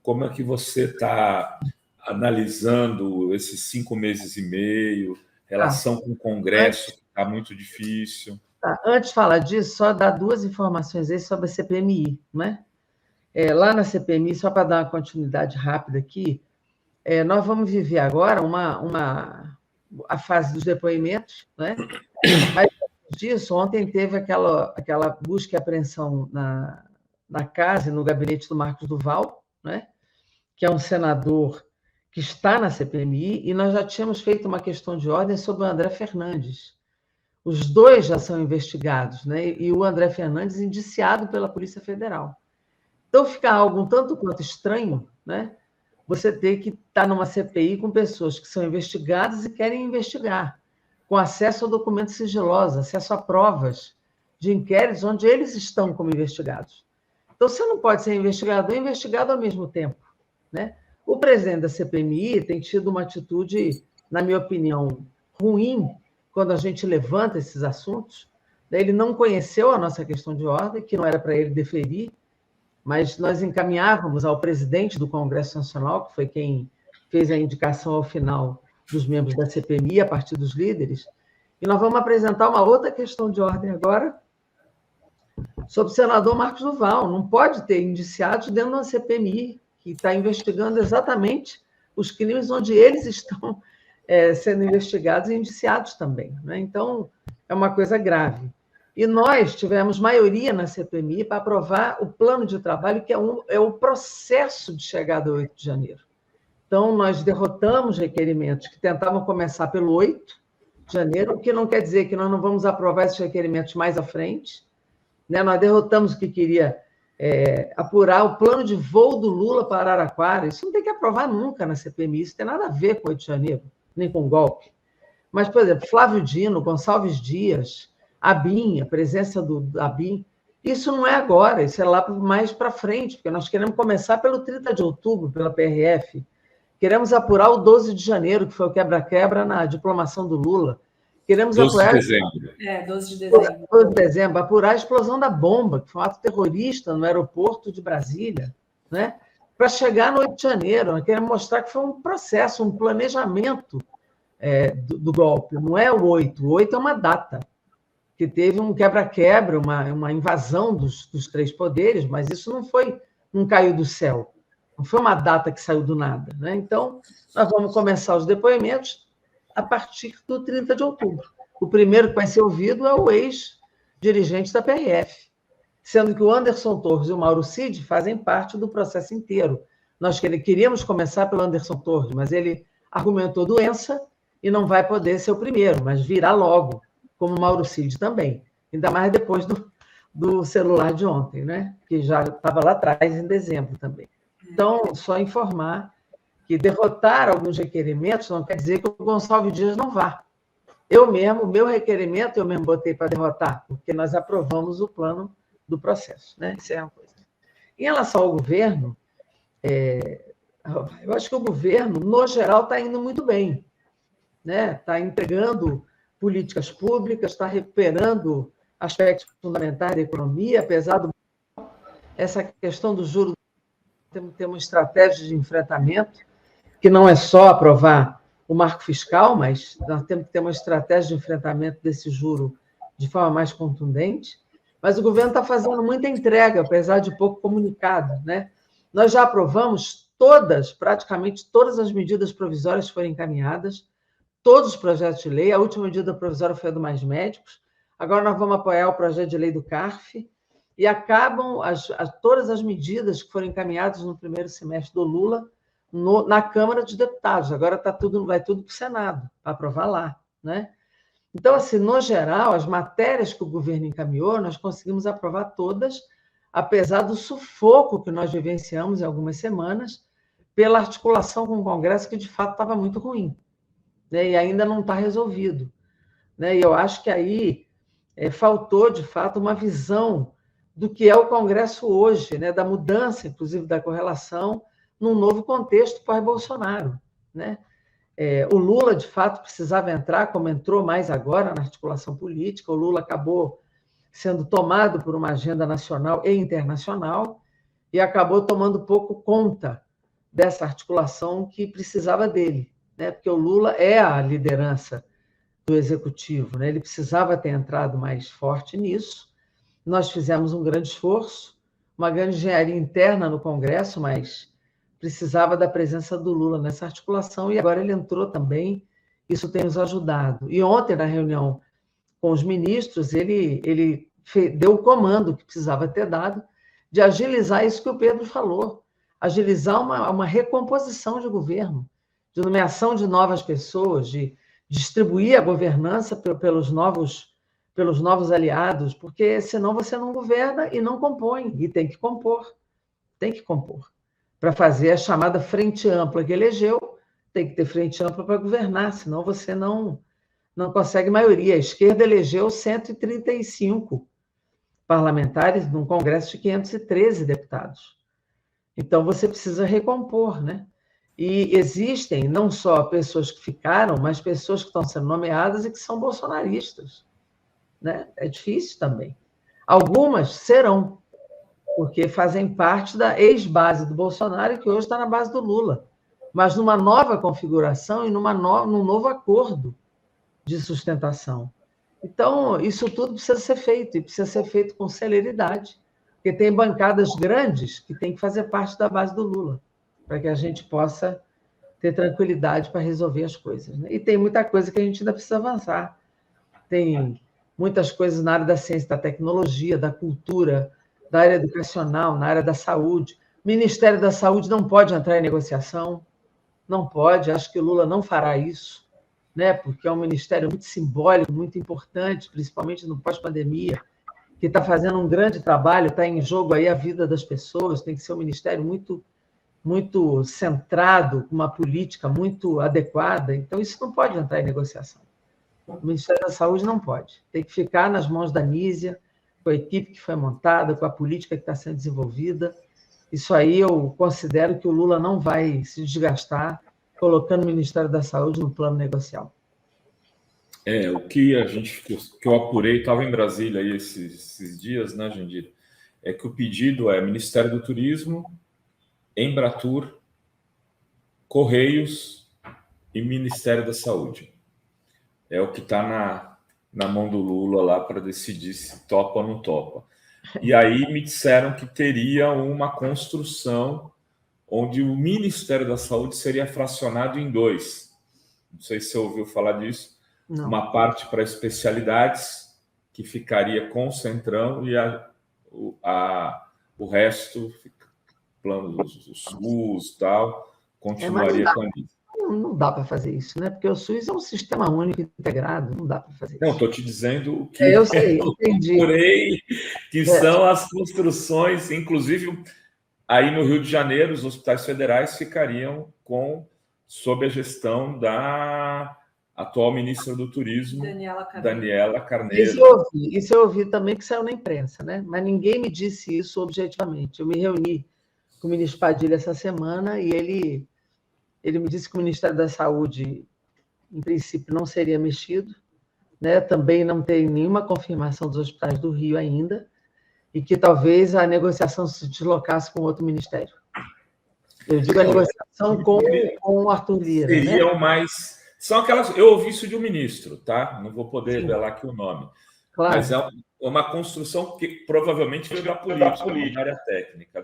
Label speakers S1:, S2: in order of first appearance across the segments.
S1: como é que você está analisando esses 5 meses e meio, relação com o Congresso, que está muito difícil?
S2: Antes de falar disso, só dar duas informações aí sobre a CPMI, né? Lá na CPMI, só para dar uma continuidade rápida aqui, nós vamos viver agora a fase dos depoimentos, né? Mas, antes disso, ontem teve aquela busca e apreensão na casa e no gabinete do Marcos Duval, né? Que é um senador que está na CPMI, e nós já tínhamos feito uma questão de ordem sobre o André Fernandes. Os dois já são investigados, né? E o André Fernandes indiciado pela Polícia Federal. Então, fica algo um tanto quanto estranho, né? Você ter que estar numa CPI com pessoas que são investigadas e querem investigar, com acesso a documentos sigilosos, acesso a provas de inquéritos onde eles estão como investigados. Então, você não pode ser investigador e investigado ao mesmo tempo, né? O presidente da CPMI tem tido uma atitude, na minha opinião, ruim quando a gente levanta esses assuntos. Ele não conheceu a nossa questão de ordem, que não era para ele deferir, mas nós encaminhávamos ao presidente do Congresso Nacional, que foi quem fez a indicação ao final dos membros da CPMI, a partir dos líderes, e nós vamos apresentar uma outra questão de ordem agora, sobre o senador Marcos Duval. Não pode ter indiciados dentro de uma CPMI, que está investigando exatamente os crimes onde eles estão sendo investigados e indiciados também, né? Então, é uma coisa grave. E nós tivemos maioria na CPMI para aprovar o plano de trabalho, que é o processo de chegada ao 8 de janeiro. Então, nós derrotamos requerimentos que tentavam começar pelo 8 de janeiro, o que não quer dizer que nós não vamos aprovar esses requerimentos mais à frente, né? Nós derrotamos o que queria apurar o plano de voo do Lula para Araraquara. Isso não tem que aprovar nunca na CPMI, isso tem nada a ver com o 8 de janeiro, nem com golpe. Mas, por exemplo, Flávio Dino, Gonçalves Dias, a presença do ABIN, isso não é agora, isso é lá mais para frente, porque nós queremos começar pelo 30 de outubro, pela PRF, queremos apurar o 12 de janeiro, que foi o quebra-quebra na diplomação do Lula, queremos
S1: 12
S2: apurar...
S1: de dezembro.
S3: 12 de dezembro.
S2: 12 de dezembro, apurar a explosão da bomba, que foi um ato terrorista no aeroporto de Brasília, né? Para chegar no 8 de janeiro, nós queremos mostrar que foi um processo, um planejamento do golpe, não é o 8 é uma data, que teve um quebra-quebra, uma invasão dos três poderes, mas isso não caiu do céu, não foi uma data que saiu do nada, né? Então, nós vamos começar os depoimentos a partir do 30 de outubro. O primeiro que vai ser ouvido é o ex-dirigente da PRF, sendo que o Anderson Torres e o Mauro Cid fazem parte do processo inteiro. Nós queríamos começar pelo Anderson Torres, mas ele argumentou doença e não vai poder ser o primeiro, mas virá logo, como o Mauro Cid também, ainda mais depois do celular de ontem, né? Que já estava lá atrás, em dezembro também. Então, só informar que derrotar alguns requerimentos não quer dizer que o Gonçalves Dias não vá. O meu requerimento, eu mesmo botei para derrotar, porque nós aprovamos o plano do processo, né? Isso é uma coisa. Em relação ao governo, eu acho que o governo, no geral, está indo muito bem, né? Está entregando políticas públicas, está recuperando aspectos fundamentais da economia, apesar essa questão do juro, temos que ter uma estratégia de enfrentamento, que não é só aprovar o marco fiscal, mas nós temos que ter uma estratégia de enfrentamento desse juro de forma mais contundente. Mas o governo está fazendo muita entrega, apesar de pouco comunicado, né? Nós já aprovamos praticamente todas as medidas provisórias que foram encaminhadas, todos os projetos de lei. A última medida provisória foi a do Mais Médicos. Agora nós vamos apoiar o projeto de lei do CARF e acabam todas as medidas que foram encaminhadas no primeiro semestre do Lula na Câmara dos Deputados. Agora vai tudo para o Senado, para aprovar lá, né? Então, assim, no geral, as matérias que o governo encaminhou, nós conseguimos aprovar todas, apesar do sufoco que nós vivenciamos em algumas semanas, pela articulação com o Congresso, que de fato estava muito ruim, né? E ainda não está resolvido, né? E eu acho que aí faltou, de fato, uma visão do que é o Congresso hoje, né? Da mudança, inclusive, da correlação num novo contexto pós-Bolsonaro, né? O Lula, de fato, precisava entrar, como entrou mais agora na articulação política. O Lula acabou sendo tomado por uma agenda nacional e internacional e acabou tomando pouco conta dessa articulação que precisava dele, né? Porque o Lula é a liderança do executivo, né? Ele precisava ter entrado mais forte nisso. Nós fizemos um grande esforço, uma grande engenharia interna no Congresso, mas precisava da presença do Lula nessa articulação, e agora ele entrou também, isso tem nos ajudado. E ontem, na reunião com os ministros, ele deu o comando que precisava ter dado de agilizar isso que o Pedro falou, agilizar uma recomposição de governo, de nomeação de novas pessoas, de distribuir a governança pelos novos aliados, porque senão você não governa e não compõe, e tem que compor. Para fazer a chamada frente ampla que elegeu, tem que ter frente ampla para governar, senão você não consegue maioria. A esquerda elegeu 135 parlamentares num Congresso de 513 deputados. Então, você precisa recompor, né? E existem não só pessoas que ficaram, mas pessoas que estão sendo nomeadas e que são bolsonaristas, né? É difícil também. Algumas serão, porque fazem parte da ex-base do Bolsonaro, que hoje está na base do Lula, mas numa nova configuração e num novo acordo de sustentação. Então, isso tudo precisa ser feito, e precisa ser feito com celeridade, porque tem bancadas grandes que têm que fazer parte da base do Lula, para que a gente possa ter tranquilidade para resolver as coisas, né? E tem muita coisa que a gente ainda precisa avançar. Tem muitas coisas na área da ciência, da tecnologia, da cultura, da área educacional, na área da saúde. O Ministério da Saúde não pode entrar em negociação, não pode, acho que o Lula não fará isso, né? Porque é um ministério muito simbólico, muito importante, principalmente no pós-pandemia, que está fazendo um grande trabalho, está em jogo aí a vida das pessoas, tem que ser um ministério muito centrado, com uma política muito adequada, então isso não pode entrar em negociação. O Ministério da Saúde não pode, tem que ficar nas mãos da Nízia, com a equipe que foi montada, com a política que está sendo desenvolvida. Isso aí eu considero que o Lula não vai se desgastar colocando o Ministério da Saúde no plano negocial.
S1: O que eu apurei, estava em Brasília aí esses dias, né, Jandira? É que o pedido é Ministério do Turismo, Embratur, Correios e Ministério da Saúde. É o que está na mão do Lula lá para decidir se topa ou não topa. E aí me disseram que teria uma construção onde o Ministério da Saúde seria fracionado em dois. Não sei se você ouviu falar disso. Não. Uma parte para especialidades, que ficaria com o Centrão, e o resto, plano do SUS e tal, continuaria com a Nízia.
S2: Não dá para fazer isso, né? Porque o SUS é um sistema único integrado, não dá para fazer isso.
S1: Não, estou te dizendo o que
S2: eu sei, entendi.
S1: Procurei, que são as construções, inclusive aí no Rio de Janeiro, os hospitais federais ficariam sob a gestão da atual ministra do Turismo, Daniela Carneiro.
S2: Isso eu ouvi também, que saiu na imprensa, né? Mas ninguém me disse isso objetivamente. Eu me reuni com o ministro Padilha essa semana e ele me disse que o Ministério da Saúde, em princípio, não seria mexido, né? Também não tem nenhuma confirmação dos hospitais do Rio ainda, e que talvez a negociação se deslocasse com outro ministério. Eu digo a negociação com o Arthur Lira.
S1: Seriam, né? Mais... São aquelas... Eu ouvi isso de um ministro, tá? Não vou poder revelar aqui o nome.
S2: Claro.
S1: Mas é uma construção que provavelmente veio da política, da área técnica.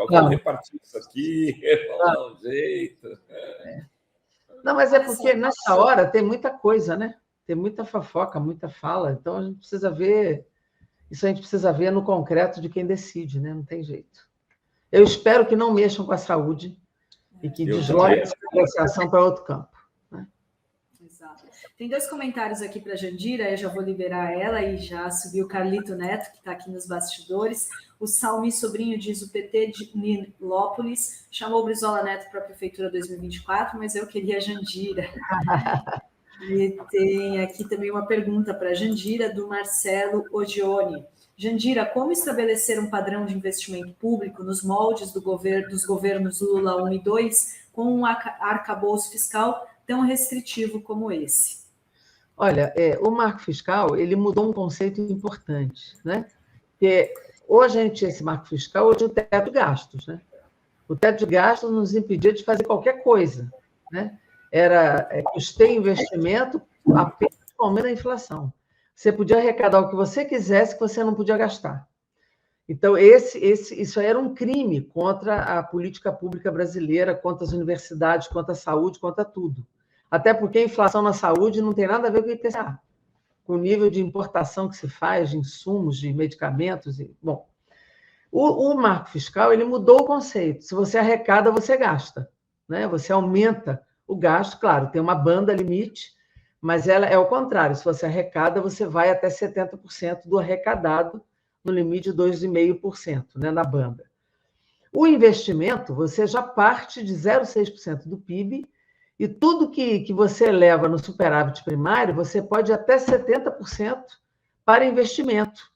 S1: Vamos repartir isso aqui, vamos dar um jeito.
S2: Não, mas é porque nessa hora tem muita coisa, né? Tem muita fofoca, muita fala. Então a gente precisa ver... Isso a gente precisa ver no concreto de quem decide, né? Não tem jeito. Eu espero que não mexam com a saúde e que desloquem essa negociação para outro campo. Né?
S3: Exato. Tem 2 comentários aqui para a Jandira, eu já vou liberar ela, e já subiu o Carlito Neto, que está aqui nos bastidores. O Salmi Sobrinho diz: o PT de Nilópolis chamou o Brizola Neto para a Prefeitura 2024, mas eu queria a Jandira. E tem aqui também uma pergunta para a Jandira, do Marcelo Odione. Jandira, como estabelecer um padrão de investimento público nos moldes dos governos Lula 1 e 2 com um arcabouço fiscal tão restritivo como esse?
S2: Olha, o marco fiscal ele mudou um conceito importante, né? Porque hoje a gente tinha esse marco fiscal, hoje o teto de gastos, né? O teto de gastos nos impedia de fazer qualquer coisa, né? Era custeio investimento apenas com o aumento da inflação. Você podia arrecadar o que você quisesse, que você não podia gastar. Então, isso era um crime contra a política pública brasileira, contra as universidades, contra a saúde, contra tudo. Até porque a inflação na saúde não tem nada a ver com o IPCA, com o nível de importação que se faz de insumos, de medicamentos. Bom, o marco fiscal ele mudou o conceito. Se você arrecada, você gasta, né? Você aumenta o gasto, claro, tem uma banda limite, mas ela é o contrário. Se você arrecada, você vai até 70% do arrecadado, no limite de 2,5%, né, na banda. O investimento, você já parte de 0,6% do PIB, e tudo que você leva no superávit primário, você pode ir até 70% para investimento.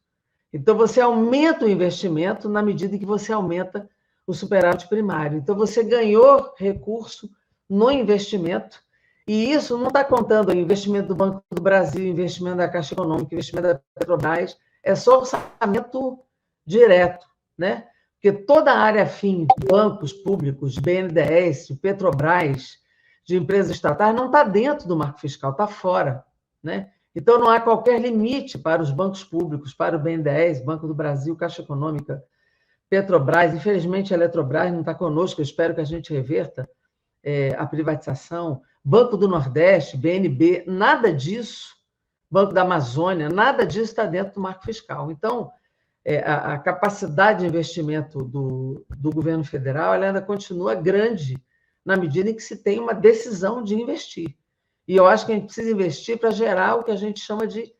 S2: Então, você aumenta o investimento na medida que você aumenta o superávit primário. Então, você ganhou recurso no investimento, e isso não está contando o investimento do Banco do Brasil, investimento da Caixa Econômica, investimento da Petrobras, é só orçamento direto, né? Porque toda a área fim, bancos públicos, BNDES, Petrobras, de empresas estatais, não está dentro do marco fiscal, está fora, né? Então, não há qualquer limite para os bancos públicos, para o BNDES, Banco do Brasil, Caixa Econômica, Petrobras. Infelizmente, a Eletrobras não está conosco, eu espero que a gente reverta a privatização. Banco do Nordeste, BNB, nada disso, Banco da Amazônia, nada disso está dentro do marco fiscal. Então, a capacidade de investimento do governo federal ela ainda continua grande, na medida em que se tem uma decisão de investir. E eu acho que a gente precisa investir para gerar o que a gente chama de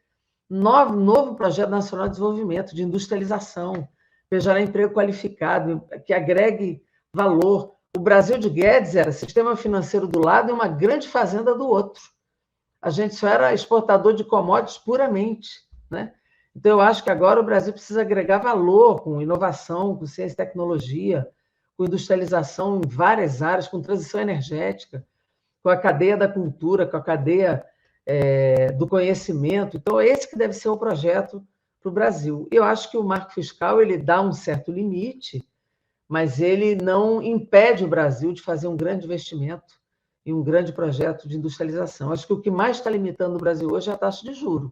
S2: novo projeto nacional de desenvolvimento, de industrialização, para gerar emprego qualificado, que agregue valor. O Brasil de Guedes era sistema financeiro do lado e uma grande fazenda do outro. A gente só era exportador de commodities puramente, né? Então, eu acho que agora o Brasil precisa agregar valor com inovação, com ciência e tecnologia, com industrialização em várias áreas, com transição energética, com a cadeia da cultura, com a cadeia do conhecimento. Então, esse que deve ser o projeto para o Brasil. Eu acho que o marco fiscal ele dá um certo limite, mas ele não impede o Brasil de fazer um grande investimento e um grande projeto de industrialização. Acho que o que mais está limitando o Brasil hoje é a taxa de juros.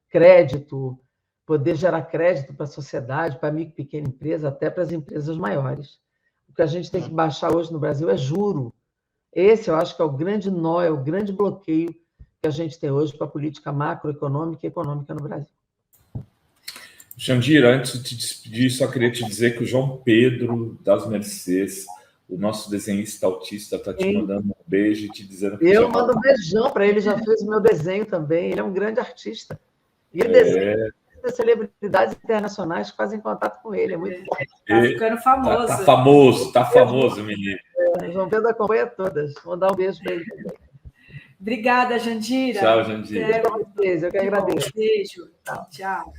S2: Crédito, poder gerar crédito para a sociedade, para a micro e pequena empresa, até para as empresas maiores. O que a gente tem que baixar hoje no Brasil é juro. Esse eu acho que é o grande nó, é o grande bloqueio que a gente tem hoje para a política macroeconômica e econômica no Brasil.
S1: Jandira, antes de te despedir, só queria te dizer que o João Pedro das Mercês, o nosso desenhista autista, está te mandando um beijo e te dizendo que...
S2: Eu mando um beijão para ele, já fez o meu desenho também, ele é um grande artista. E ele desenha celebridades internacionais que fazem contato com ele, é muito bom.
S3: Está ficando famoso.
S1: Tá famoso, menino.
S2: João Pedro acompanha todas. Vou dar um beijo para ele também.
S3: Obrigada, Jandira.
S1: Tchau, Jandira.
S2: Eu que agradeço.
S3: Beijo. Tchau.